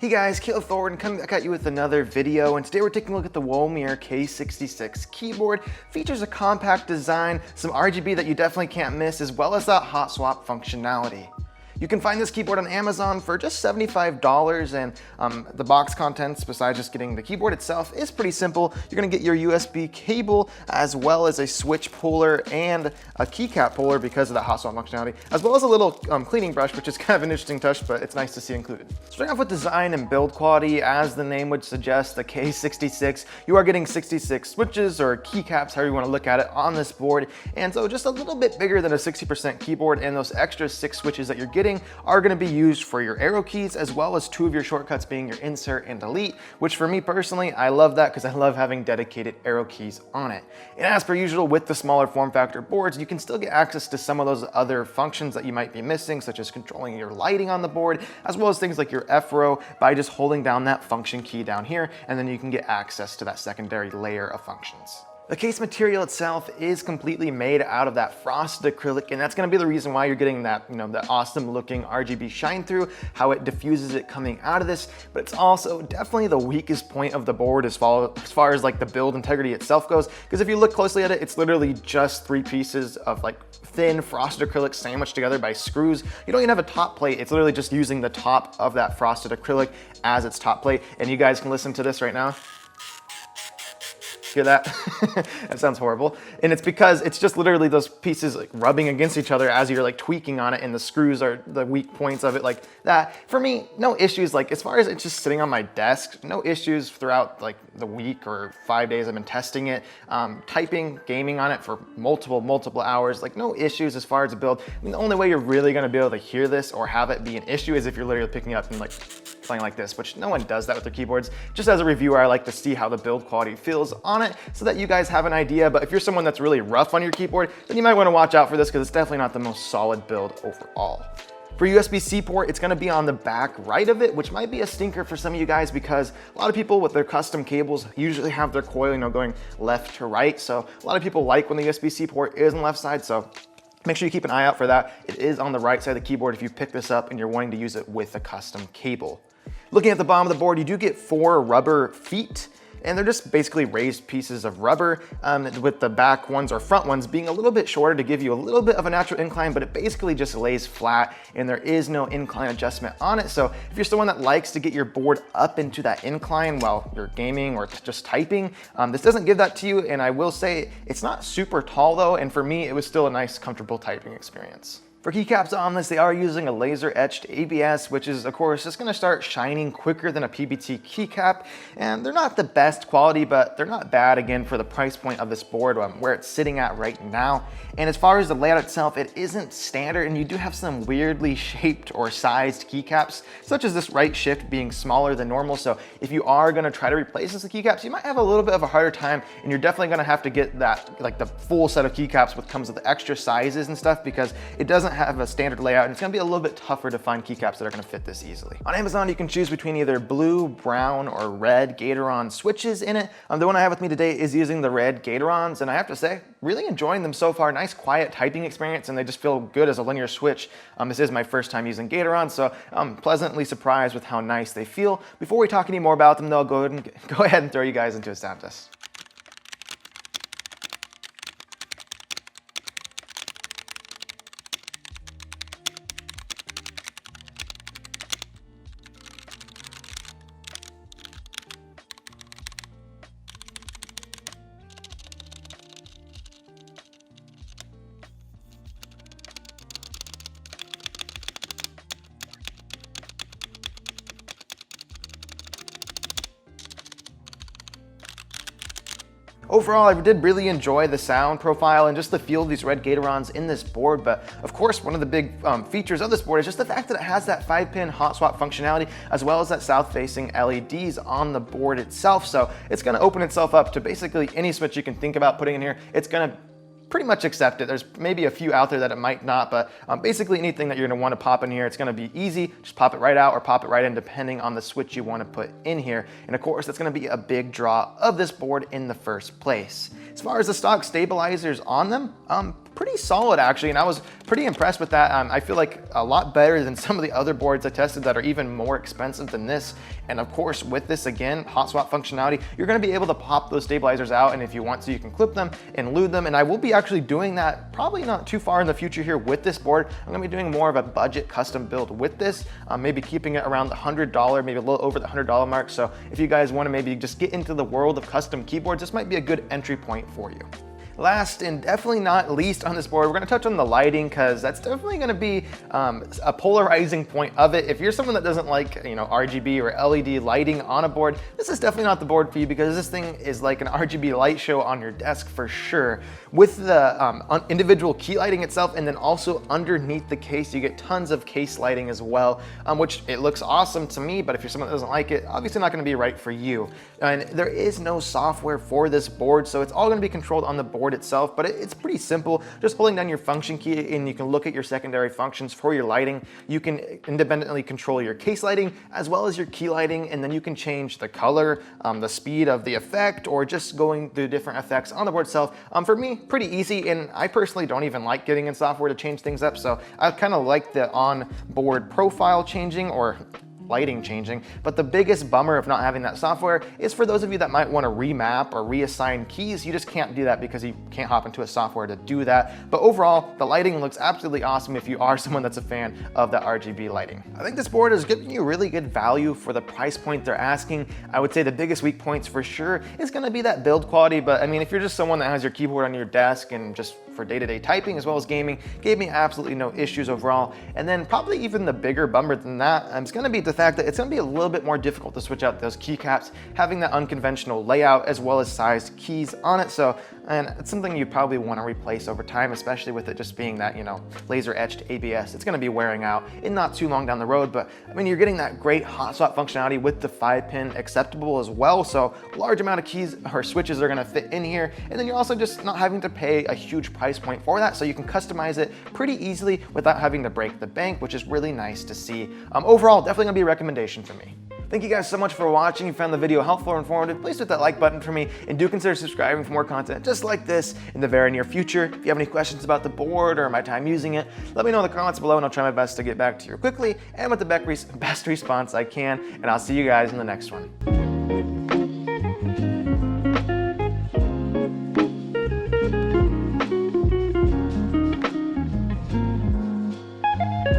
Hey guys, Thornton coming back at you with another video, and today we're taking a look at the Womier K66 keyboard. Features a compact design, some RGB that you definitely can't miss, as well as that hot swap functionality. You can find this keyboard on Amazon for just $75, and the box contents, besides just getting the keyboard itself, is pretty simple. You're gonna get your USB cable, as well as a switch puller and a keycap puller because of the hot swap functionality, as well as a little cleaning brush, which is kind of an interesting touch, but it's nice to see included. Starting off with design and build quality, as the name would suggest, the K66, you are getting 66 switches or keycaps, however you wanna look at it, on this board. And so just a little bit bigger than a 60% keyboard, and those extra 6 switches that you're getting are going to be used for your arrow keys, as well as 2 of your shortcuts being your insert and delete, which for me personally, I love that because I love having dedicated arrow keys on it. And as per usual with the smaller form factor boards, you can still get access to some of those other functions that you might be missing, such as controlling your lighting on the board, as well as things like your F row by just holding down that function key down here, and then you can get access to that secondary layer of functions. The case material itself is completely made out of that frosted acrylic, and that's going to be the reason why you're getting that, that awesome looking RGB shine through, how it diffuses it coming out of this. But it's also definitely the weakest point of the board as far as like the build integrity itself goes, because if you look closely at it, it's literally just 3 pieces of like thin frosted acrylic sandwiched together by screws. You don't even have a top plate. It's literally just using the top of that frosted acrylic as its top plate. And you guys can listen to this right now. Hear that? That sounds horrible. And it's because it's just literally those pieces like rubbing against each other as you're like tweaking on it, and the screws are the weak points of it like that. For me, no issues. Like as far as it's just sitting on my desk, no issues throughout like the week or 5 days I've been testing it. Typing, gaming on it for multiple hours, like no issues as far as the build. I mean, the only way you're really gonna be able to hear this or have it be an issue is if you're literally picking it up and like playing like this, which no one does that with their keyboards. Just as a reviewer, I like to see how the build quality feels on it so that you guys have an idea. But if you're someone that's really rough on your keyboard, then you might want to watch out for this because it's definitely not the most solid build overall. For USB-C port, it's gonna be on the back right of it, which might be a stinker for some of you guys because a lot of people with their custom cables usually have their coil, going left to right. So a lot of people like when the USB-C port is on the left side. So make sure you keep an eye out for that. It is on the right side of the keyboard if you pick this up and you're wanting to use it with a custom cable. Looking at the bottom of the board, you do get 4 rubber feet, and they're just basically raised pieces of rubber, with the back ones or front ones being a little bit shorter to give you a little bit of a natural incline, but it basically just lays flat and there is no incline adjustment on it. So if you're someone that likes to get your board up into that incline while you're gaming or just typing, this doesn't give that to you. And I will say it's not super tall though, and for me, it was still a nice, comfortable typing experience. For keycaps on this, they are using a laser etched ABS, which is of course just gonna start shining quicker than a PBT keycap. And they're not the best quality, but they're not bad again for the price point of this board, where it's sitting at right now. And as far as the layout itself, it isn't standard, and you do have some weirdly shaped or sized keycaps, such as this right shift being smaller than normal. So if you are gonna try to replace this with keycaps, you might have a little bit of a harder time, and you're definitely gonna have to get that, like the full set of keycaps which comes with the extra sizes and stuff, because it doesn't have a standard layout, and it's gonna be a little bit tougher to find keycaps that are gonna fit this easily. On Amazon, you can choose between either blue, brown, or red Gatoron switches in it. The one I have with me today is using the red Gatorons, and I have to say, really enjoying them so far. Nice, quiet typing experience, and they just feel good as a linear switch. This is my first time using Gatorons, so I'm pleasantly surprised with how nice they feel. Before we talk any more about them, though, I'll go ahead and throw you guys into a sound test. Overall, I did really enjoy the sound profile and just the feel of these red Gatorons in this board, but of course, one of the big features of this board is just the fact that it has that 5-pin hot swap functionality, as well as that south-facing LEDs on the board itself. So it's gonna open itself up to basically any switch you can think about putting in here. It's gonna pretty much accept it. There's maybe a few out there that it might not, but basically anything that you're gonna wanna pop in here, it's gonna be easy. Just pop it right out or pop it right in depending on the switch you wanna put in here. And of course, that's gonna be a big draw of this board in the first place. As far as the stock stabilizers on them, pretty solid actually, and I was pretty impressed with that. I feel like a lot better than some of the other boards I tested that are even more expensive than this. And of course, with this, again, hot swap functionality, you're gonna be able to pop those stabilizers out, and if you want to, you can clip them and lube them. And I will be actually doing that probably not too far in the future here with this board. I'm gonna be doing more of a budget custom build with this, maybe keeping it around the $100, maybe a little over the $100 mark. So if you guys wanna maybe just get into the world of custom keyboards, this might be a good entry point for you. Last and definitely not least on this board, we're gonna touch on the lighting, because that's definitely gonna be a polarizing point of it. If you're someone that doesn't like, RGB or LED lighting on a board, this is definitely not the board for you, because this thing is like an RGB light show on your desk for sure. With the individual key lighting itself, and then also underneath the case, you get tons of case lighting as well, which it looks awesome to me, but if you're someone that doesn't like it, obviously not gonna be right for you. And there is no software for this board, so it's all gonna be controlled on the board itself, but it's pretty simple. Just holding down your function key and you can look at your secondary functions for your lighting. You can independently control your case lighting as well as your key lighting, and then you can change the color, the speed of the effect, or just going through different effects on the board itself. For me, pretty easy, and I personally don't even like getting in software to change things up, so I kind of like the on-board profile changing or lighting changing. But the biggest bummer of not having that software is for those of you that might want to remap or reassign keys. You just can't do that because you can't hop into a software to do that. But overall, the lighting looks absolutely awesome if you are someone that's a fan of the RGB lighting. I think this board is giving you really good value for the price point they're asking. I would say the biggest weak points for sure is going to be that build quality, but I mean, if you're just someone that has your keyboard on your desk and just for day-to-day typing as well as gaming, gave me absolutely no issues overall. And then probably even the bigger bummer than that is going to be the fact that it's going to be a little bit more difficult to switch out those keycaps, having that unconventional layout as well as sized keys on it. So, and it's something you probably want to replace over time, especially with it just being that, laser etched ABS. It's going to be wearing out in not too long down the road, but I mean, you're getting that great hot swap functionality with the 5-pin acceptable as well. So large amount of keys or switches are going to fit in here. And then you're also just not having to pay a huge price point for that. So you can customize it pretty easily without having to break the bank, which is really nice to see. Overall, definitely gonna be a recommendation for me. Thank you guys so much for watching. If you found the video helpful or informative, please hit that like button for me, and do consider subscribing for more content just like this in the very near future. If you have any questions about the board or my time using it, let me know in the comments below, and I'll try my best to get back to you quickly and with the best response I can, and I'll see you guys in the next one.